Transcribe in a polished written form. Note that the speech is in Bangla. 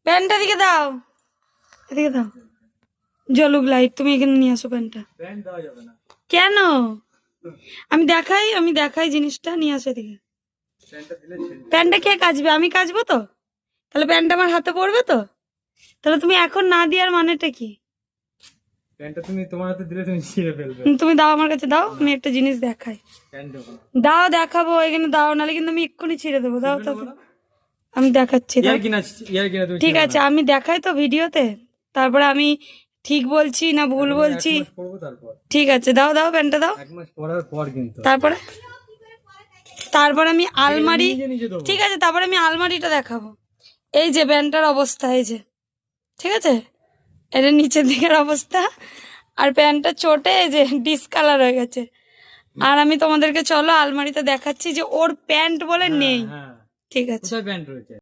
প্যান্টটা দিকে দাও, এদিকে দাও, জ্বলুক লাইট। তুমি এখানে নিয়ে আসো প্যান্টটা। প্যান্ট দেওয়া যাবে না। কেন? আমি দেখাই জিনিসটা, নিয়ে আসো এদিকে। প্যান্টটা দিলে প্যান্টটা কে কাচবে? আমি কাচবো তো? তাহলে প্যান্টটা আমার হাতে পড়বে তো? তাহলে তুমি এখন না দেওয়ার মানেটা কি? প্যান্টটা তুমি তোমার হাতে দিলে তুমি ছিঁড়ে ফেলবে। তুমি দাও, আমার কাছে দাও, আমি একটা জিনিস দেখাই। প্যান্ট দেবো না। দাও, দেখাবো, এখানে দাও, নাহলে কিন্তু আমি এক্ষুনি ছিঁড়ে দেবো। দাও তো, আমি দেখাচ্ছি। দাও। ইয়ার কিনা তুমি ঠিক আছে, আমি দেখাই তো ভিডিওতে, তারপরে আমি ঠিক বলছি না ভুল বলছি। পরবো তারপর। ঠিক আছে, দাও দাও, প্যান্টটা দাও। 1 মাস পরার পর কিন্তু তারপরে আমি আলমারি, নিজে নিজে দেবো। ঠিক আছে, তারপরে আমি আলমারিটা দেখাবো। এই যে প্যান্টটার অবস্থা, এই যে, ঠিক আছে, এটা নিচের দিকের অবস্থা। আর প্যান্টটা চোটে এই যে ডিসকালার হয়ে গেছে। আর আমি তোমাদেরকে চলো আলমারিতে দেখাচ্ছি যে ওর প্যান্ট বলে নেই। হ্যাঁ, ঠিক আছে। কোথায় প্যান্ট রয়েছে?